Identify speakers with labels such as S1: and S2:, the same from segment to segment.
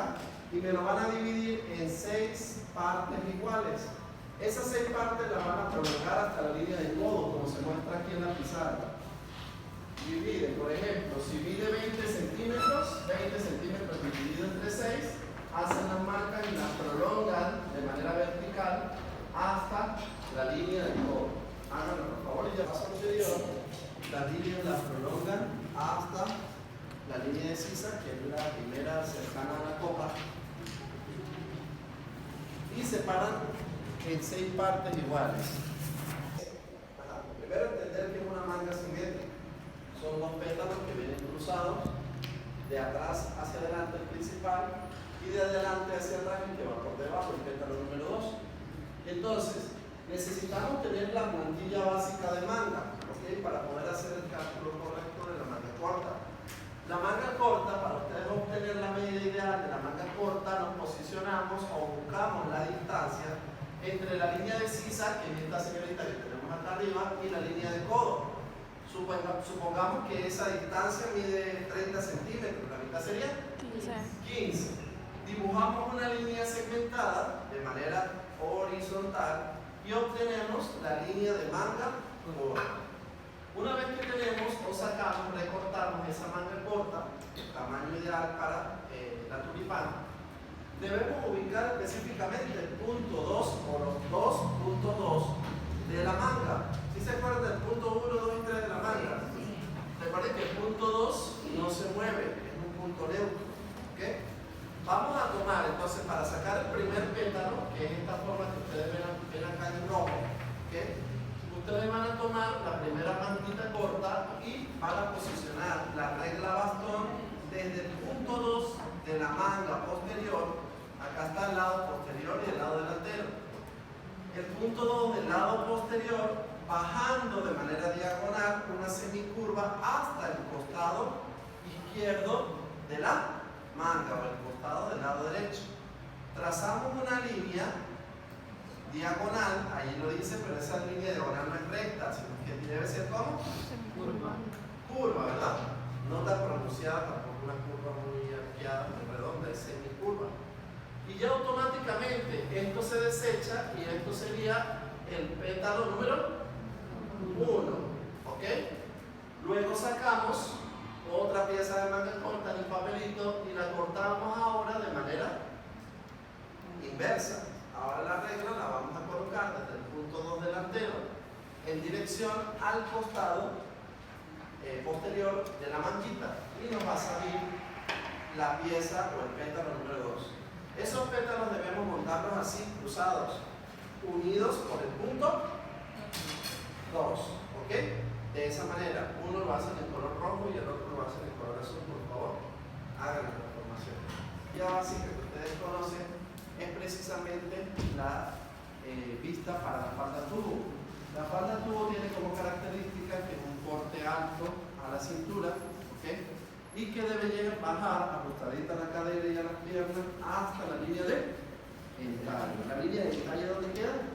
S1: acá y me lo van a dividir en 6 partes iguales. Esas 6 partes las van a prolongar hasta la línea de codo, como se muestra aquí en la pizarra. Divide, por ejemplo, si mide 20 centímetros dividido entre 6, hacen las marcas y las prolongan de manera vertical hasta la línea de codo. Háganlo por favor y ya paso anterior. Las líneas las prolongan hasta la línea de sisa, que es la primera cercana a la copa, y separan en 6 partes iguales. Primero entender que es una manga simétrica. Son 2 pétalos que vienen cruzados, de atrás hacia adelante el principal y de adelante hacia atrás el que va por debajo, el pétalo número 2. Entonces, necesitamos tener la plantilla básica de manga, ¿okay? Para poder hacer el cálculo correcto de la manga corta. La manga corta, para ustedes obtener la medida ideal de la manga corta, nos posicionamos o buscamos la distancia entre la línea de sisa, que es esta señorita que tenemos acá arriba, y la línea de codo. Supongamos que esa distancia mide 30 centímetros, la mitad sería 15. Dibujamos una línea segmentada de manera horizontal y obtenemos la línea de manga corta. Una vez que tenemos o sacamos, recortamos esa manga corta, el tamaño ideal para la tulipana, debemos ubicar específicamente el punto 2 o los 2 puntos 2 de la manga. ¿Sí se acuerdan del punto 1, 2 y 3 de la manga? Recuerden que el punto 2 no se mueve, es un punto neutro. ¿Okay? Vamos a tomar entonces para sacar el primer pétalo, que es esta forma que ustedes ven acá en rojo. ¿Okay? Ustedes van a tomar la primera mantita corta y van a posicionar la regla bastón desde el punto 2 de la manga posterior. Acá está el lado posterior y el lado delantero. El punto 2 del lado posterior, bajando de manera diagonal una semicurva hasta el costado izquierdo de la manga o el costado del lado derecho. Trazamos una línea diagonal, ahí lo dice, pero esa línea diagonal no es recta, sino que debe ser como curva, ¿verdad? No tan pronunciada, tampoco una curva muy arqueada, muy redonda, es semicurva. Y ya automáticamente esto se desecha y esto sería el pétalo número 1, ¿ok? Luego sacamos otra pieza de manga corta en el papelito y la cortamos ahora de manera inversa. Ahora la regla la vamos a colocar desde el punto 2 delantero en dirección al costado posterior de la manguita y nos va a salir la pieza o el pétalo número 2. Esos pétalos debemos montarlos así, cruzados, unidos por el punto 2, ¿ok? De esa manera, uno lo hace en el color rojo y el otro lo hace en el color azul, por favor. Hagan la transformación. Ya básica que ustedes conocen es precisamente la vista para la falda tubo. La falda tubo tiene como característica que es un corte alto a la cintura, ¿ok? Y que debe bajar ajustadita a la cadera y a las piernas hasta la línea de encalle. ¿La línea de encalle dónde queda?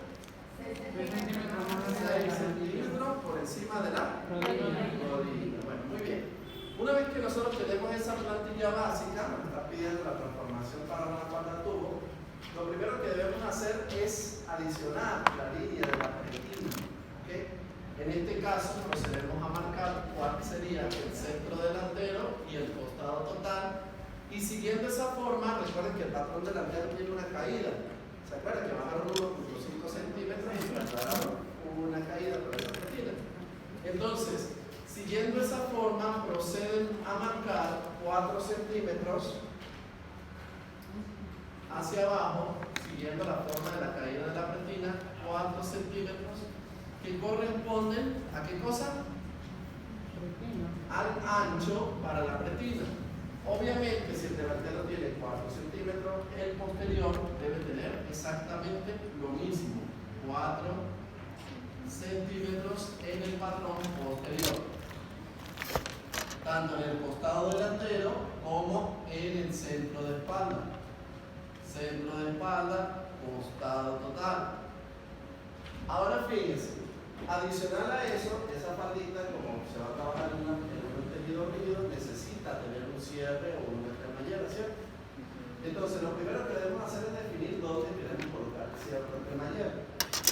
S1: 6 centímetros por encima de la rodilla. Bueno, muy bien. Una vez que nosotros tenemos esa plantilla básica, nos está pidiendo la transformación para una falda tubo, lo primero que debemos hacer es adicionar la línea de la pretina. ¿Okay? En este caso procedemos a marcar cuál sería el centro delantero y el costado total. Y siguiendo esa forma, recuerden que el patrón delantero tiene una caída. ¿Se acuerdan que bajaron 1.5 centímetros y trasladaron una caída por esa pretina? Entonces, siguiendo esa forma, proceden a marcar 4 centímetros hacia abajo, siguiendo la forma de la caída de la pretina, 4 centímetros que corresponden ¿a qué cosa? Al ancho para la pretina. Obviamente, si el delantero tiene 4 centímetros, el posterior debe tener exactamente lo mismo, 4 centímetros en el patrón posterior, tanto en el costado delantero como en el centro de espalda. Centro de espalda, costado total. Ahora fíjense, adicional a eso, esa faldita, como se va a trabajar en un tejido rígido, necesita tener un cierre o una cremallera, ¿cierto? Entonces, lo primero que debemos hacer es definir dónde queremos colocar el cierre de cremallera.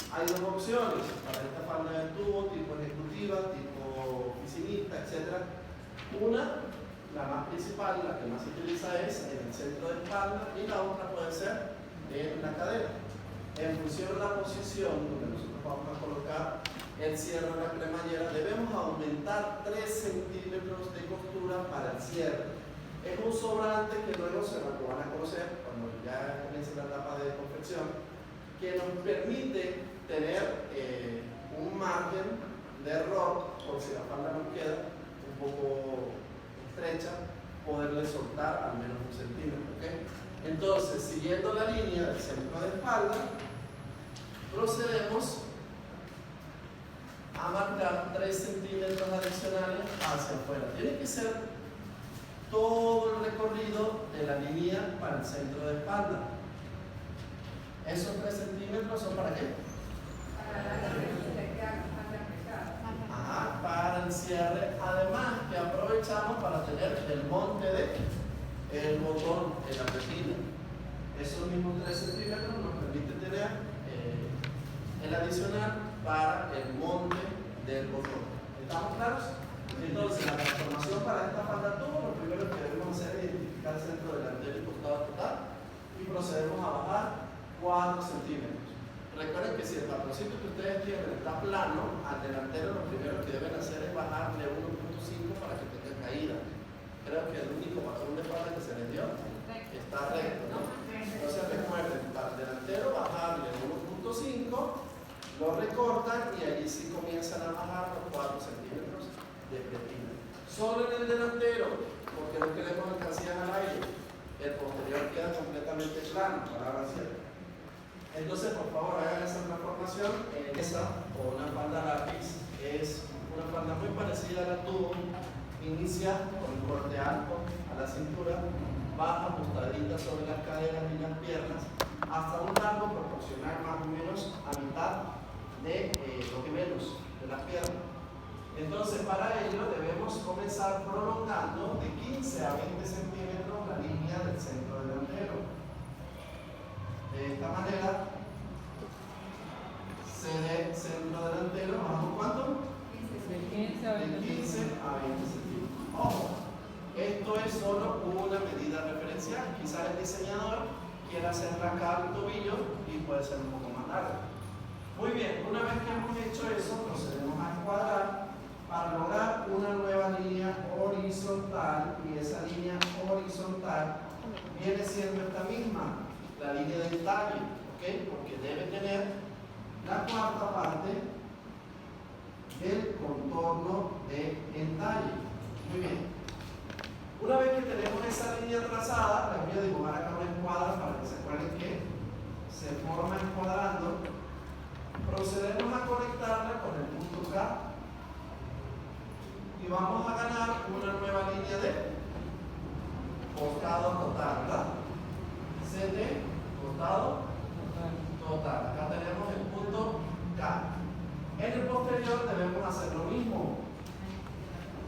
S1: Hay dos opciones para esta falda de tubo, tipo ejecutiva, tipo oficinista, etc. Una, la más principal, la que más se utiliza es en el centro de espalda, y la otra puede ser en la cadera. En función de la posición donde nosotros vamos a colocar el cierre de la cremallera, debemos aumentar 3 centímetros de costura para el cierre. Es un sobrante que luego se lo van a conocer cuando ya comience la etapa de confección, que nos permite tener un margen de error, por si la falda nos queda un poco estrecha, poderle soltar al menos 1 centímetro. ¿Okay? Entonces, siguiendo la línea del centro de espalda, procedemos a marcar 3 centímetros adicionales hacia afuera. Tiene que ser todo el recorrido de la línea para el centro de espalda. ¿Esos 3 centímetros son para qué? Para el cierre. Además que aprovechamos para tener el monte del botón en la pretina. Esos mismos 3 centímetros nos permiten tener el adicional para el monte del botón. ¿Estamos claros? Entonces, la transformación para esta falda tubo, lo primero que debemos hacer es identificar el centro delantero y costado total, y procedemos a bajar 4 centímetros. Recuerden que si el patroncito que ustedes tienen está plano, al delantero lo primero que deben hacer es bajarle 1.5 para que tenga caída. Creo que el único patrón de falda que se les dio está recto, ¿no? Entonces recuerden, para el delantero bajarle 1.5, lo recortan y allí sí comienzan a bajar los 4 centímetros de pretina. Solo en el delantero, porque no queremos alcancías al aire. El posterior queda completamente plano, palabra cierta. Entonces, por favor, hagan esa transformación. Esa, o una falda lápiz, es una falda muy parecida a la tubo. Inicia con un corte alto a la cintura, baja ajustadita sobre las caderas y las piernas, hasta un largo proporcional más o menos a mitad de los gemelos de las piernas. Entonces, para ello debemos comenzar prolongando de 15 a 20 centímetros la línea del centro delantero. De esta manera, CD centro delantero, ¿bajamos cuánto?
S2: De 15 a 20
S1: centímetros. Ojo, esto es solo una medida referencial. Quizás el diseñador quiera hacer acá el tobillo y puede ser un poco más largo. Muy bien, una vez que hemos hecho eso, procedemos a encuadrar para lograr una nueva línea horizontal, y esa línea horizontal viene siendo esta misma, la línea del talle, ¿ok? Porque debe tener la cuarta parte del contorno del talle. Muy bien. Una vez que tenemos esa línea trazada, les voy a dibujar acá una escuadra para que se acuerden que se forma encuadrando. Procedemos a conectarla con el punto K y vamos a ganar una nueva línea de costado total, ¿verdad? CD, costado total. Acá tenemos el punto K. En el posterior debemos hacer lo mismo.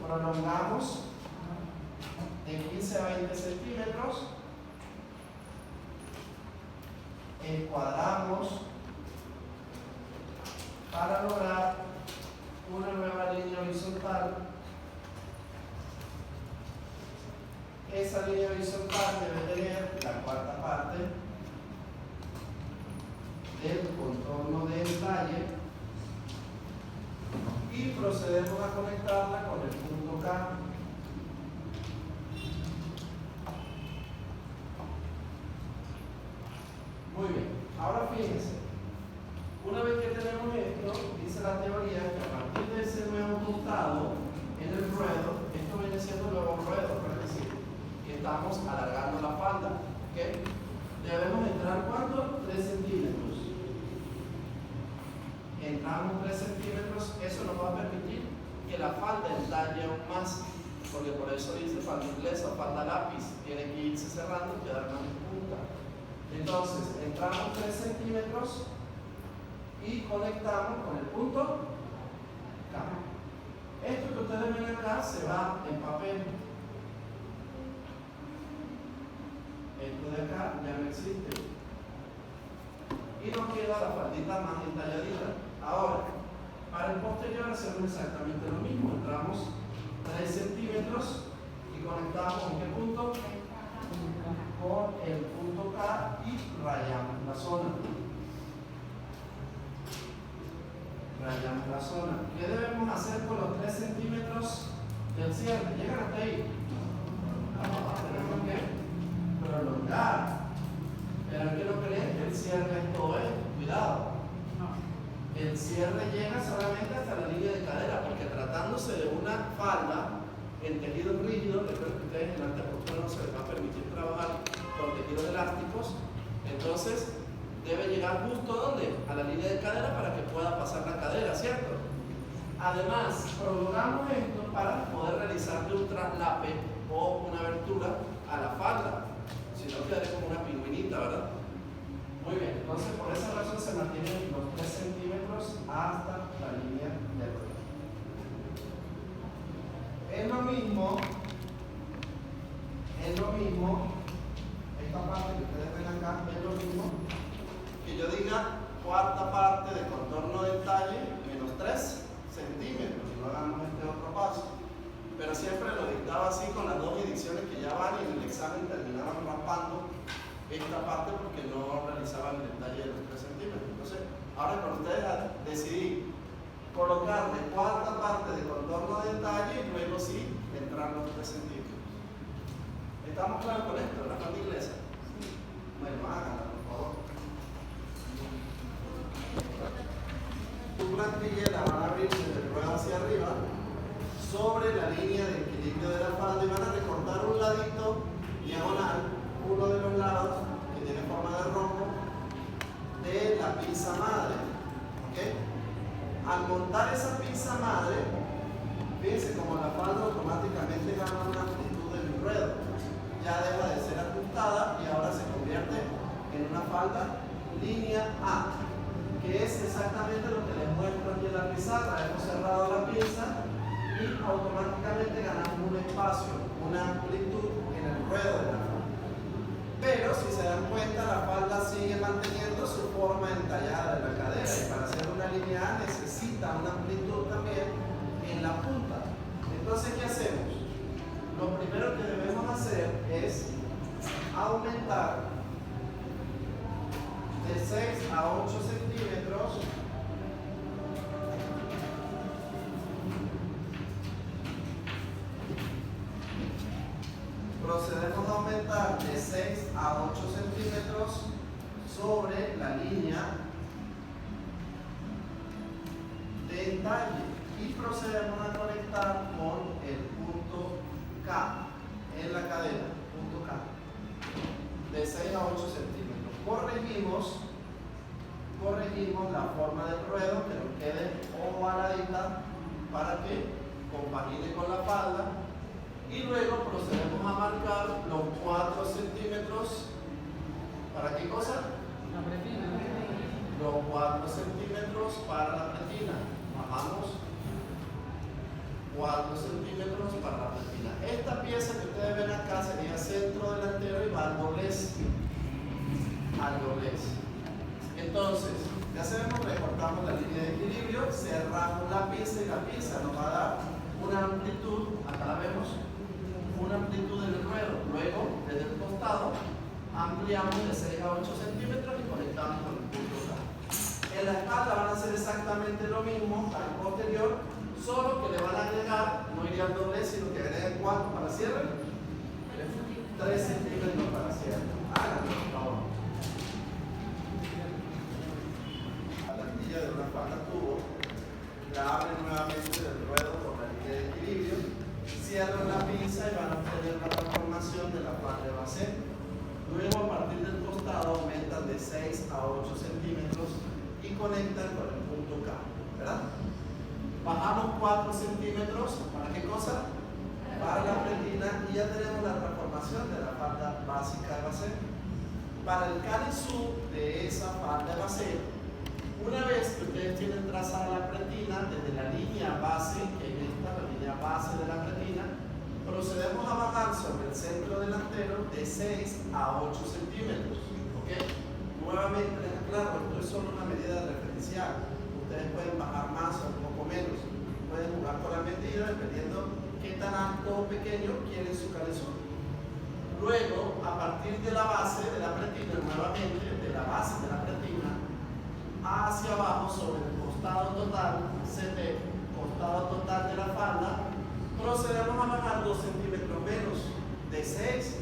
S1: Prolongamos de 15 a 20 centímetros. Encuadramos para lograr una nueva línea horizontal. Esa línea horizontal debe tener la cuarta parte del contorno del talle y procedemos a conectarla con el punto K. Muy bien, ahora fíjense, una vez que tenemos esto, dice la teoría que a partir de ese nuevo costado en el ruedo, esto viene siendo un nuevo ruedo, es decir, que estamos alargando la falda, ¿ok? Debemos entrar ¿cuánto? 3 centímetros. Entramos 3 centímetros, eso nos va a permitir que la falda entalle aún más, porque por eso dice falda inglesa o falda lápiz, tiene que irse cerrando y quedar más en punta. Entonces, entramos 3 centímetros y conectamos con el punto K. Esto que ustedes ven acá se va en papel. Esto de acá ya no existe. Y nos queda la faldita más entalladita. Ahora, para el posterior hacemos exactamente lo mismo. Entramos 3 centímetros y conectamos ¿en qué punto? Con el punto K y rayamos la zona. Rayamos la zona. ¿Qué debemos hacer con los 3 centímetros del cierre? ¿Llegan hasta ahí? Tenemos que prolongar. Pero que no creen que el cierre es todo esto. Cuidado. El cierre llega solamente hasta la línea de cadera, porque tratándose de una falda en tejido rígido, recuerden que ustedes en alta costura no se les va a permitir trabajar con tejidos elásticos, entonces debe llegar justo ¿dónde? A la línea de cadera para que pueda pasar la cadera, ¿cierto? Además, prolongamos esto para poder realizarle un traslape o una abertura a la falda, si no quedaría como una pingüinita, ¿verdad? Muy bien, entonces por esa razón se mantienen los 3 centímetros hasta la línea de ruedo. Es lo mismo, esta parte que ustedes ven acá, es lo mismo que yo diga cuarta parte de contorno del talle menos 3 centímetros, no hagamos este otro paso. Pero siempre lo dictaba así con las dos ediciones que ya van y en el examen terminaban raspando esta parte porque no realizaban el detalle de los 3 centímetros. Entonces, ahora con ustedes decidí colocarle cuarta parte de contorno de detalle y luego sí entrar los 3 centímetros. ¿Estamos claros con esto? ¿La parte inglesa? Bueno, háganla, por favor. Tu plantilla la van a abrir desde el ruedo hacia arriba sobre la línea de equilibrio de la falda y van a recortar un ladito diagonal, uno de los lados que tiene forma de rombo de la pinza madre. ¿Okay? Al montar esa pinza madre, fíjense como la falda automáticamente gana una amplitud del ruedo, ya deja de ser ajustada y ahora se convierte en una falda línea A, que es exactamente lo que les muestro aquí en la pizarra. Hemos cerrado la pinza y automáticamente ganamos un espacio, una amplitud en el ruedo de la falda. Pero si se dan cuenta, la falda sigue manteniendo su forma entallada de la cadera y para hacer una línea A necesita una amplitud también en la punta. Entonces, ¿qué hacemos? Lo primero que debemos hacer es aumentar de 6 a 8 centímetros procedemos a aumentar de 6 a 8 centímetros sobre la línea de entalle y procedemos a conectar con el punto K en la cadera, punto K, de 6 a 8 centímetros. Corregimos la forma del ruedo, que nos quede ovaladita para que compagine con la falda. Y luego procedemos a marcar los 4 centímetros. ¿Para qué cosa?
S2: La pretina.
S1: Los 4 centímetros para la pretina. Bajamos 4 centímetros para la pretina. Esta pieza que ustedes ven acá sería centro delantero y va al doblez. Al doblez. Entonces, ya sabemos, recortamos la línea de equilibrio, cerramos la pieza y la pieza nos va a dar una amplitud, acá la vemos, una amplitud en el ruedo. Luego, desde el costado, ampliamos de 6 a 8 centímetros y conectamos con el punto K. En la espalda van a hacer exactamente lo mismo al posterior, solo que le van a agregar, no iría al doble, sino que agreguen ¿cuánto para cierre? 3 centímetros para cierre. Háganlo, por favor. La plantilla de una falda tubo, la abren nuevamente del ruedo por la línea de equilibrio, cierran la pinza y van a obtener la transformación de la falda de base. Luego, a partir del costado, aumentan de 6 a 8 centímetros y conectan con el punto K, ¿verdad? Bajamos 4 centímetros, ¿para qué cosa? Para la pretina, y ya tenemos la transformación de la falda básica de base. Para el carizú de esa falda de base, una vez que ustedes tienen trazada la pretina desde la línea base, que es esta, la línea base de la pretina, Procedemos a bajar sobre el centro delantero de 6 a 8 centímetros. ¿Ok? Nuevamente les aclaro, esto es solo una medida referencial. Ustedes pueden bajar más o un poco menos. Pueden jugar con la medida dependiendo qué tan alto o pequeño quieren su cabezón. Luego, a partir de la base de la pretina, nuevamente, de la base de la pretina, hacia abajo sobre el costado total, CT, costado total de la falda, procedemos a bajar 2 centímetros menos, de 6,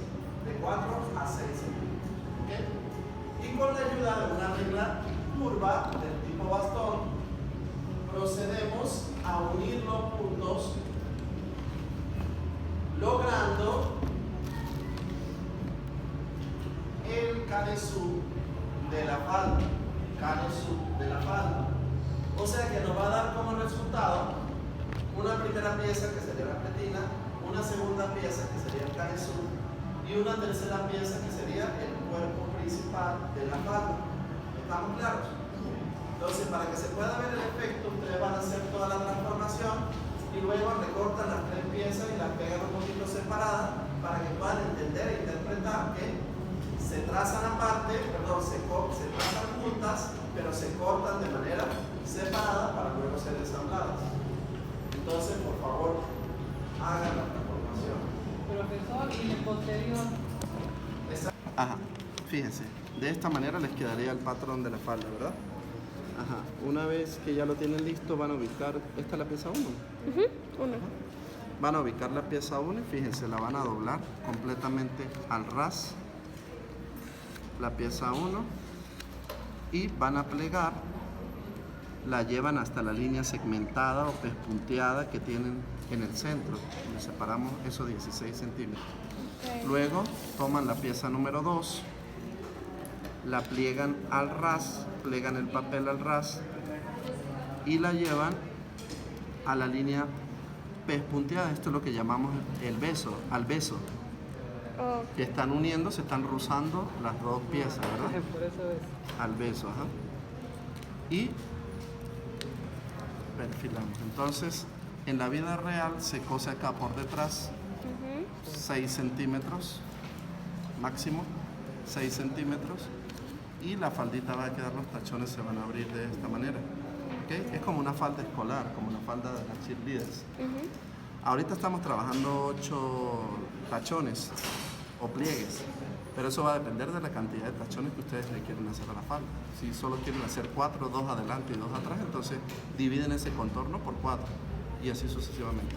S1: de 4 a 6 centímetros. ¿Okay? Y con la ayuda de una regla curva del tipo bastón, procedemos a unir los puntos, logrando el canesú de la falda. Canesú de la falda. O sea que nos va a dar como resultado una primera pieza que sería la pretina, una segunda pieza que sería el canesú y una tercera pieza que sería el cuerpo principal de la falda. ¿Estamos claros? Entonces, para que se pueda ver el efecto, ustedes van a hacer toda la transformación y luego recortan las 3 piezas y las pegan un poquito separadas para que puedan entender e interpretar que se trazan aparte, perdón, se trazan juntas, pero se cortan de manera separada para luego ser ensambladas. Entonces, por favor, hagan la transformación.
S2: Profesor, y el posterior.
S1: Ajá, fíjense, de esta manera les quedaría el patrón de la falda, ¿verdad? Ajá, una vez que ya lo tienen listo, van a ubicar, ¿esta es la pieza 1?
S3: Uno.
S1: Van a ubicar la pieza 1 y fíjense, la van a doblar completamente al ras, la pieza 1, y van a plegar, la llevan hasta la línea segmentada o pespunteada que tienen en el centro, le separamos esos 16 centímetros.
S3: Okay.
S1: Luego toman la pieza número 2, la pliegan al ras, plegan el papel al ras y la llevan a la línea pespunteada. Esto es lo que llamamos el beso, al beso.
S3: Oh,
S1: Que están uniendo, se están rozando las dos piezas, ¿verdad?
S2: Por eso es.
S1: Al beso, ajá. Y perfilamos. Entonces, en la vida real se cose acá por detrás 6 centímetros máximo, 6 centímetros, y la faldita va a quedar, los tachones se van a abrir de esta manera. ¿Okay? Es como una falda escolar, como una falda de las cheerleaders. Ahorita estamos trabajando 8 tachones o pliegues, pero eso va a depender de la cantidad de tachones que ustedes le quieren hacer a la falda. Si solo quieren hacer 4, 2 adelante y 2 atrás, entonces dividen ese contorno por 4 y así sucesivamente.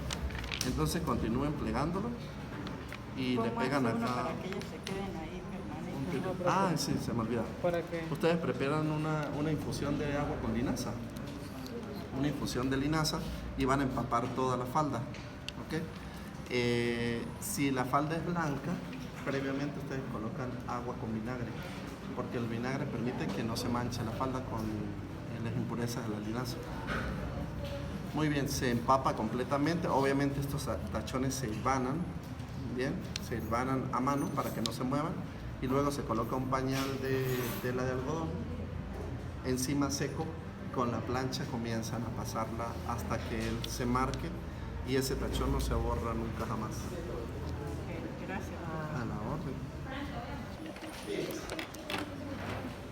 S1: Entonces continúen plegándolo y le pegan acá.
S4: Para que ellos se queden ahí permanentes.
S1: Ah, sí, se me olvidaba.
S2: ¿Para qué?
S1: Ustedes preparan una infusión de agua con linaza, una infusión de linaza, y van a empapar toda la falda. ¿Ok? Si la falda es blanca, previamente ustedes colocan agua con vinagre, porque el vinagre permite que no se manche la falda con las impurezas de la linaza. Muy bien, se empapa completamente. Obviamente estos tachones se hilvanan, bien, se hilvanan a mano para que no se muevan, y luego se coloca un pañal de tela de algodón encima seco. Con la plancha comienzan a pasarla hasta que él se marque y ese tachón no se borra nunca jamás.
S4: Gracias.
S1: A la orden.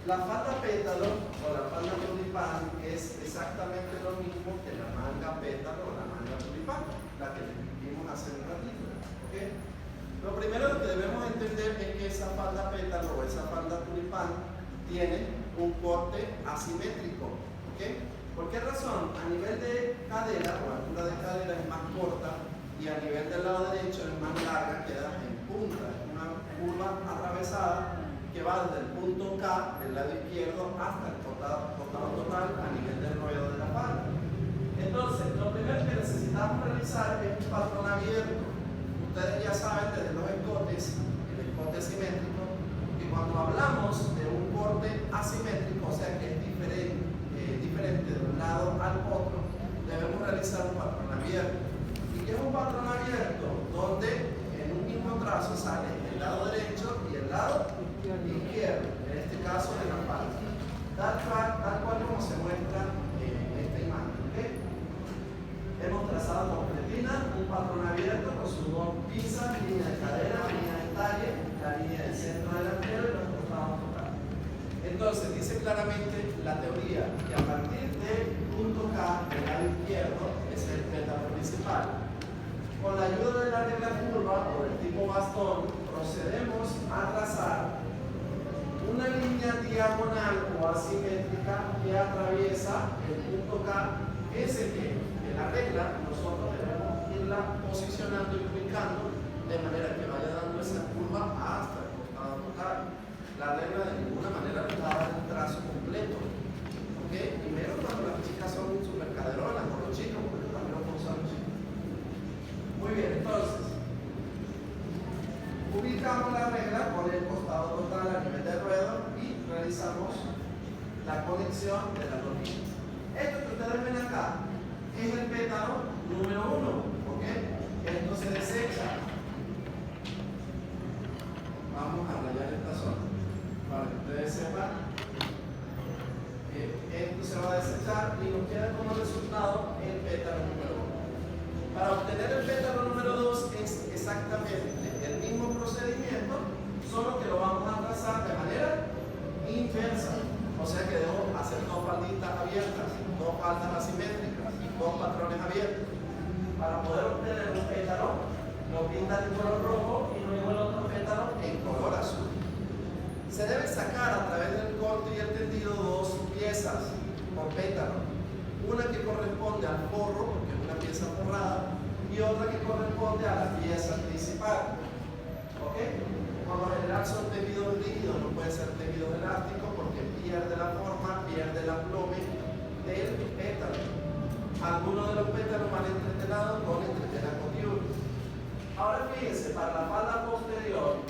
S1: La falda pétalo o la falda tulipán es exactamente lo mismo que la manga pétalo o la manga tulipán, la que vimos hace un ratito. ¿Okay? Lo primero que debemos entender es que esa falda pétalo o esa falda tulipán tiene un corte asimétrico. ¿Okay? ¿Por qué razón? A nivel de cadera o altura de cadera es más corta y a nivel del lado derecho es más larga, queda en punta, es una curva atravesada que va desde el punto K del lado izquierdo hasta el costado total a nivel del ruedo de la falda. Entonces, lo primero que necesitamos realizar es un patrón abierto. Ustedes ya saben desde los escotes, el escote simétrico, que cuando hablamos de un corte asimétrico, o sea que es diferente de un lado al otro, debemos realizar un patrón abierto. ¿Y qué es un patrón abierto? Donde en un mismo trazo sale el lado derecho y el lado izquierdo, en este caso de la falda, tal cual como se muestra en esta imagen. ¿Okay? Hemos trazado completito. disciplina, un patrón abierto con sus dos pinzas, línea de cadera, línea de talle, la línea del centro delantero y los costados totales. Entonces dice claramente la teoría que a partir del punto K del lado izquierdo, que es el pétalo principal, con la ayuda de la regla curva o del tipo bastón, procedemos a trazar una línea diagonal o asimétrica que atraviesa el punto K, ese que en la regla nosotros debemos irla posicionando y ubicando de manera que vaya dando esa curva hasta el costado total. La regla de ninguna manera nos da el trazo completo. ¿Ok? Primero cuando las chicas son súper caderonas, con los chicos, porque yo también lo puedo usar los chicos. Muy bien, entonces ubicamos la regla con el costado total a nivel del ruedo y realizamos la conexión de las dos líneas. Esto que ustedes ven acá es el pétalo número 1, ¿ok? Esto se desecha. Vamos a rayar esta zona para que ustedes sepan. Esto se va a desechar y nos queda como resultado el pétalo número 1. Para obtener el pétalo número 2 es exactamente el mismo procedimiento, solo que lo vamos a trazar de manera inversa. O sea que debo hacer dos falditas abiertas, dos faldas asimétricas, dos patrones abiertos. Para poder obtener un pétalo, lo pintan en color rojo y luego el otro pétalo en color azul. Se debe sacar a través del corte y el tendido dos piezas por pétalo. Una que corresponde al forro, porque es una pieza forrada, y otra que corresponde a la pieza principal. ¿Ok? Por lo general son tejidos líquidos, no puede ser tejido elástico porque pierde la forma, pierde el aplomo del pétalo. Algunos de los pétalos van entretelados con entretela couture. Ahora fíjense, para la falda posterior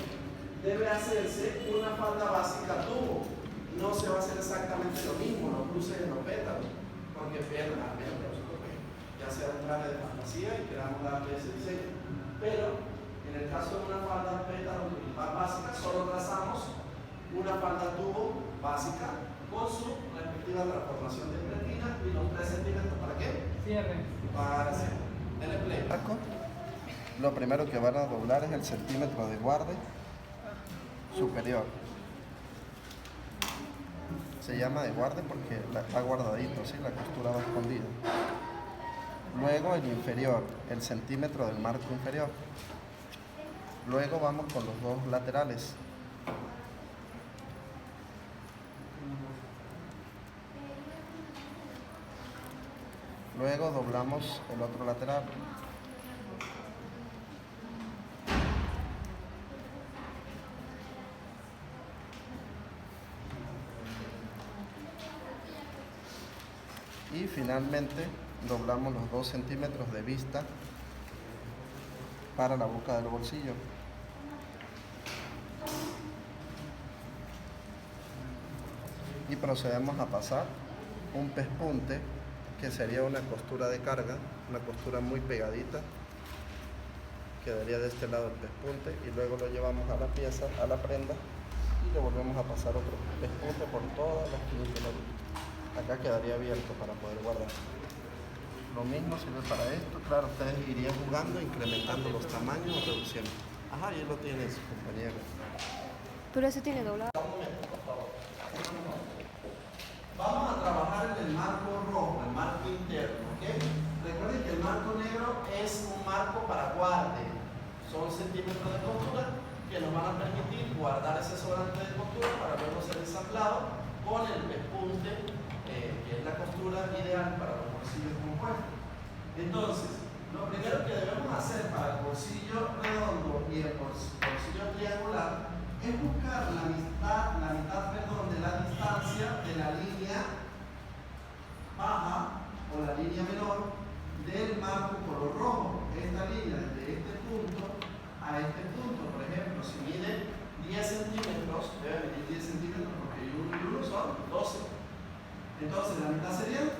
S1: debe hacerse una falda básica tubo. No se va a hacer exactamente lo mismo, los cruces en los pétalos, porque pierden la pena, ya sea un traje de fantasía y queramos darle ese diseño. Pero en el caso de una falda pétalo básica, solo trazamos una falda tubo básica con su respectiva transformación de pretina y los 3 centímetros ¿para qué?
S2: Cierre.
S1: Para cierre. En el pleno. Lo primero que van a doblar es el centímetro de guarde superior. Se llama de guarde porque va guardadito, ¿sí? La costura va escondida. Luego el inferior, el centímetro del marco inferior. Luego vamos con los dos laterales. Luego doblamos el otro lateral. Y finalmente doblamos los 2 centímetros de vista para la boca del bolsillo. Y procedemos a pasar un pespunte, que sería una costura de carga, una costura muy pegadita. Quedaría de este lado el pespunte y luego lo llevamos a la pieza, a la prenda, y le volvemos a pasar otro pespunte por todas las 15 lados. Acá quedaría abierto para poder guardar. Lo mismo sirve para esto. Claro, ustedes irían jugando, incrementando los tamaños o reduciendo. Ajá, y lo tiene su compañero.
S3: Pero ese tiene doblado.
S1: Un momento, por favor. Vamos a trabajar en el marco rojo, el marco interno, ¿ok? Recuerden que el marco negro es un marco para guarde. Son centímetros de costura que nos van a permitir guardar ese sobrante de costura para luego ser ensamblado con el pespunte, que es la costura ideal para los bolsillos compuestos. Entonces, lo primero que debemos hacer para el bolsillo redondo y el bolsillo triangular es buscar la mitad de la distancia de la línea baja o la línea menor del marco color rojo. Esta línea desde este punto a este punto, por ejemplo, si mide 10 centímetros, debe medir 10 centímetros porque 1 y 1 son 12. Entonces, la mitad serían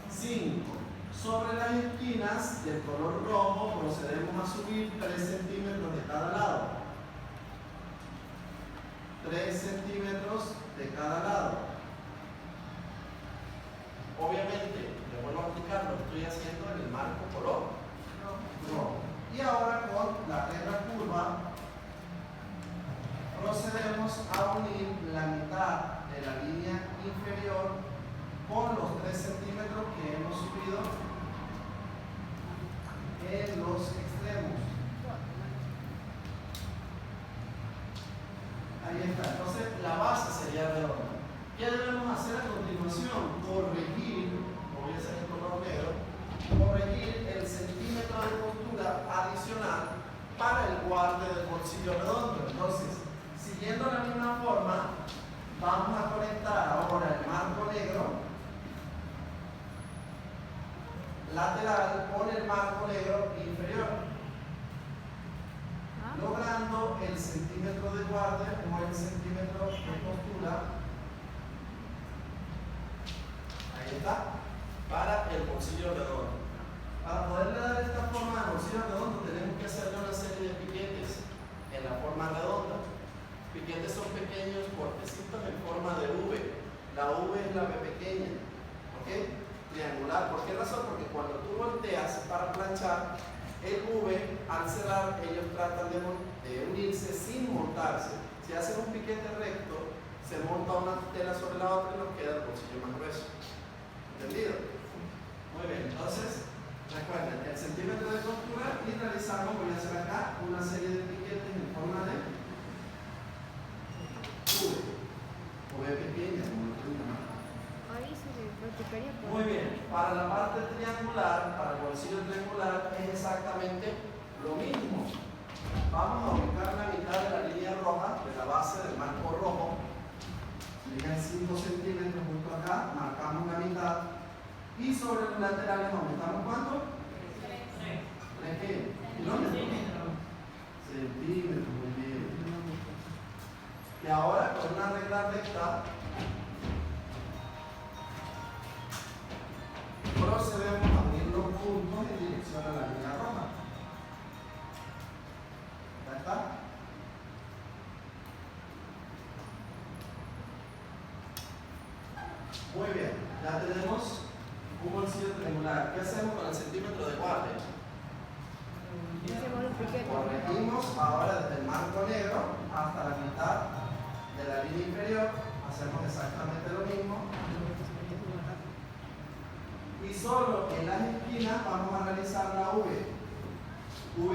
S1: 5. Sobre las esquinas del color rojo procedemos a subir 3 centímetros de cada lado. 3 centímetros de cada lado. Obviamente, le vuelvo a explicar lo que estoy haciendo en el marco color. rojo. Y ahora con la regla curva procedemos a unir la mitad de la línea inferior con los 3 centímetros que hemos subido en los extremos. Ahí está. Entonces la base sería redonda. ¿Qué debemos hacer a continuación? Corregir, voy a hacer el color negro, corregir el centímetro de costura adicional para el guarde del bolsillo redondo. Entonces, siguiendo la misma forma, vamos a conectar ahora el marco negro lateral con el marco negro inferior, logrando el centímetro de guarde o el centímetro de costura. Ahí está, para el bolsillo redondo. Para poderle dar esta forma al bolsillo redondo tenemos que hacerle una serie de piquetes en la forma redonda. Piquetes son pequeños cortecitos en forma de V. La V es la V pequeña, ¿ok? Triangular. ¿Por qué razón? Porque cuando tú volteas para planchar, el V, al cerrar, ellos tratan de unirse sin montarse. Si hacen un piquete recto, se monta una tela sobre la otra y nos queda el bolsillo más grueso. ¿Entendido? Muy bien, entonces, recuerden, el centímetro de costura y realizamos, voy a hacer acá una serie de piquetes en forma de V pequeña, como lo estoy llamando.
S3: Ahí se le practicaría por...
S1: Muy bien, para la parte triangular, para el bolsillo triangular es exactamente lo mismo. Vamos a ubicar la mitad de la línea roja, de la base del marco rojo. Serían 5 centímetros justo acá, marcamos la mitad. Y sobre los laterales aumentamos ¿cuánto? 3 qué? ¿Kilómetros? Centímetros, muy bien. Y ahora con una regla recta procedemos a unir los puntos en dirección a la línea roja. ¿Ya está? Muy bien, ya tenemos un bolsillo triangular. ¿Qué hacemos con el centímetro de guardia?
S3: Hacemos los piquetes.
S1: Corregimos ahora desde el marco negro hasta la mitad de la línea inferior. Hacemos exactamente lo mismo. Y solo en las esquinas vamos a realizar la V. V